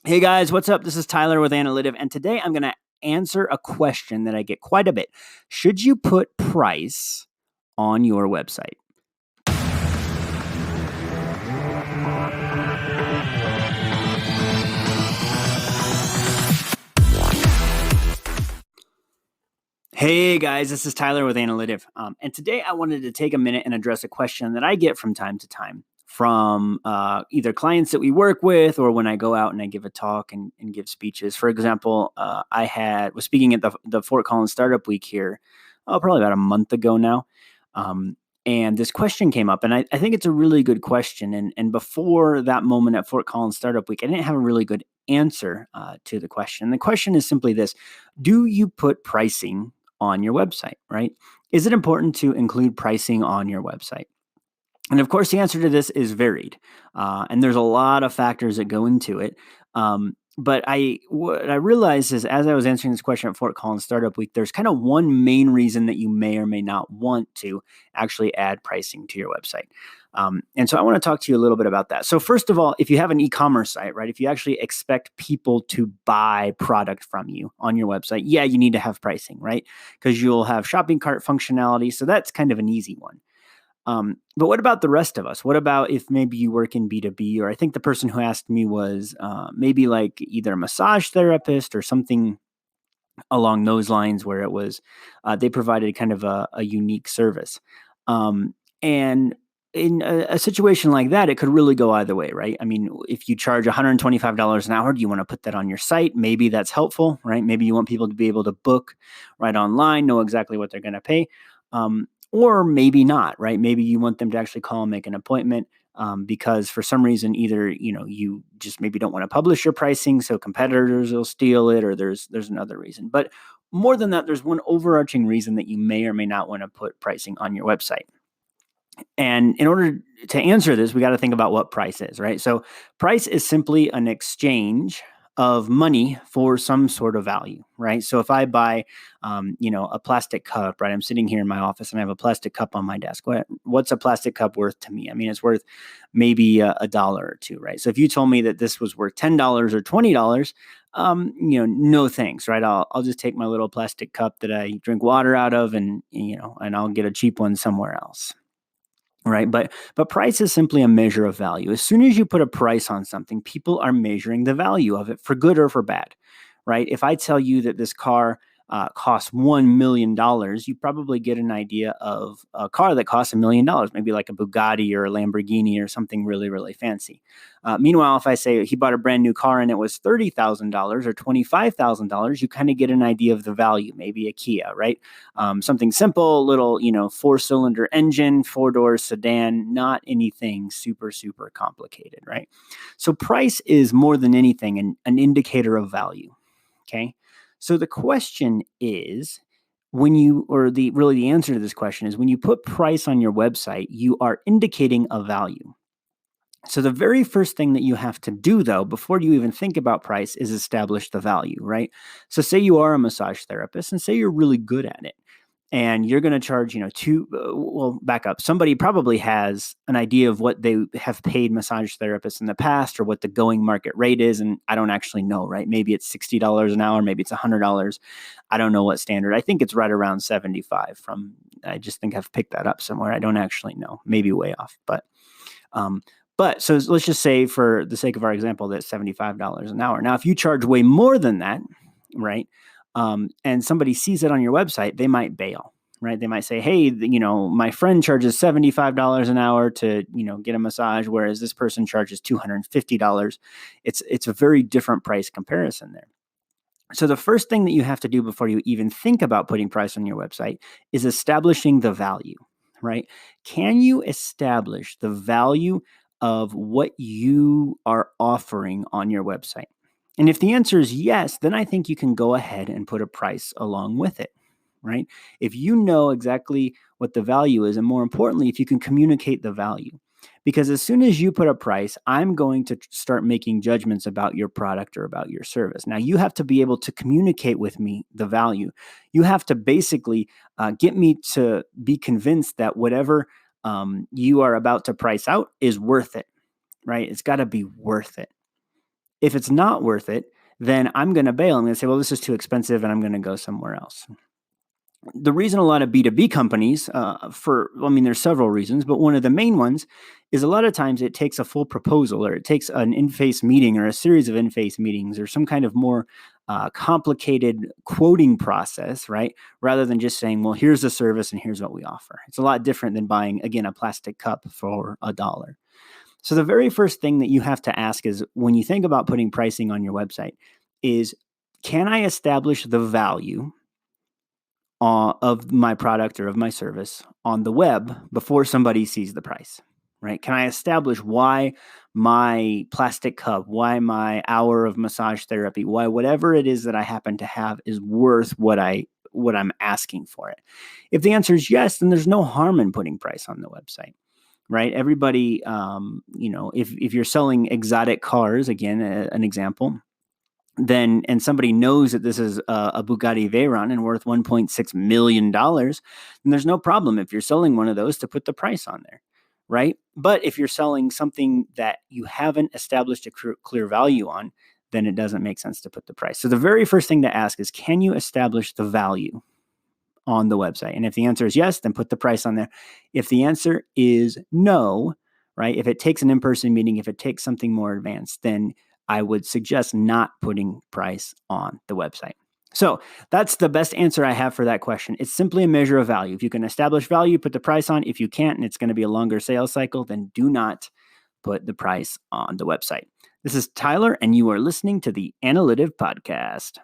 Hey guys, what's up? This is Tyler with Analytive, and today I'm going to answer a question that I get quite a bit. Should you put price on your website? Hey guys, this is Tyler with Analytive, and today I wanted to take a minute and address a question that I get from time to time from either clients that we work with or when I go out and I give a talk and give speeches. For example, I was speaking at the Fort Collins Startup Week here, probably about a month ago now. And this question came up, and I think it's a really good question. And before that moment at Fort Collins Startup Week, I didn't have a really good answer to the question. The question is simply this: do you put pricing on your website, right? Is it important to include pricing on your website? And of course, the answer to this is varied, and there's a lot of factors that go into it. But what I realized is, as I was answering this question at Fort Collins Startup Week, there's kind of one main reason that you may or may not want to actually add pricing to your website. And so I want to talk to you a little bit about that. So first of all, if you have an e-commerce site, right, if you actually expect people to buy product from you on your website, yeah, you need to have pricing, right? Because you'll have shopping cart functionality. So that's kind of an easy one. But what about the rest of us? What about if maybe you work in B2B, or I think the person who asked me was maybe like either a massage therapist or something along those lines, where it was they provided kind of a unique service. And in a situation like that, it could really go either way, right? I mean, if you charge $125 an hour, do you want to put that on your site? Maybe that's helpful, right? Maybe you want people to be able to book right online, know exactly what they're going to pay. Or maybe not, right? Maybe you want them to actually call and make an appointment because for some reason, either you just maybe don't want to publish your pricing, so competitors will steal it, or there's another reason. But more than that, there's one overarching reason that you may or may not want to put pricing on your website. And in order to answer this, we got to think about what price is, right? So price is simply an exchange of money for some sort of value, right? So if I buy, a plastic cup, right? I'm sitting here in my office and I have a plastic cup on my desk. What's a plastic cup worth to me? I mean, it's worth maybe a dollar or two, right? So if you told me that this was worth $10 or $20, no thanks, right? I'll just take my little plastic cup that I drink water out of, and I'll get a cheap one somewhere else. Right. But price is simply a measure of value. As soon as you put a price on something, people are measuring the value of it for good or for bad. Right. If I tell you that this car costs $1 million, you probably get an idea of a car that costs $1 million, maybe like a Bugatti or a Lamborghini or something really, really fancy. Meanwhile, if I say he bought a brand new car and it was $30,000 or $25,000, you kind of get an idea of the value, maybe a Kia, right? Something simple, little, 4-cylinder engine, 4-door sedan, not anything super, super complicated, right? So price is more than anything an indicator of value. Okay. So the question is, the answer to this question is, when you put price on your website, you are indicating a value. So the very first thing that you have to do, though, before you even think about price, is establish the value, right? So say you are a massage therapist and say you're really good at it, and you're going to charge, back up. Somebody probably has an idea of what they have paid massage therapists in the past, or what the going market rate is. And I don't actually know, right? Maybe it's $60 an hour. Maybe it's $100. I don't know what standard. I think it's right around 75 I just think I've picked that up somewhere. I don't actually know, maybe way off, but so let's just say, for the sake of our example, that's $75 an hour. Now, if you charge way more than that, right? And somebody sees it on your website, they might bail, right? They might say, hey, my friend charges $75 an hour to, get a massage, whereas this person charges $250. It's a very different price comparison there. So the first thing that you have to do before you even think about putting price on your website is establishing the value, right? Can you establish the value of what you are offering on your website? And if the answer is yes, then I think you can go ahead and put a price along with it, right? If you know exactly what the value is, and more importantly, if you can communicate the value. Because as soon as you put a price, I'm going to start making judgments about your product or about your service. Now, you have to be able to communicate with me the value. You have to basically get me to be convinced that whatever you are about to price out is worth it, right? It's got to be worth it. If it's not worth it, then I'm going to bail. I'm going to say, well, this is too expensive and I'm going to go somewhere else. The reason a lot of B2B companies, there's several reasons, but one of the main ones is a lot of times it takes a full proposal, or it takes an in-face meeting or a series of in-face meetings or some kind of more complicated quoting process, right? Rather than just saying, well, here's the service and here's what we offer. It's a lot different than buying, again, a plastic cup for $1. So the very first thing that you have to ask is, when you think about putting pricing on your website, is, can I establish the value of my product or of my service on the web before somebody sees the price, right? Can I establish why my plastic cup, why my hour of massage therapy, why whatever it is that I happen to have is worth what I'm asking for it? If the answer is yes, then there's no harm in putting price on the website, right? Everybody, if you're selling exotic cars, again, an example, then, and somebody knows that this is a Bugatti Veyron and worth $1.6 million, then there's no problem if you're selling one of those to put the price on there, right? But if you're selling something that you haven't established a clear value on, then it doesn't make sense to put the price. So the very first thing to ask is, can you establish the value on the website? And if the answer is yes, then put the price on there. If the answer is no, right, if it takes an in-person meeting, if it takes something more advanced, then I would suggest not putting price on the website. So that's the best answer I have for that question. It's simply a measure of value. If you can establish value, put the price on. If you can't, and it's going to be a longer sales cycle, then do not put the price on the website. This is Tyler, and you are listening to the Analytive Podcast.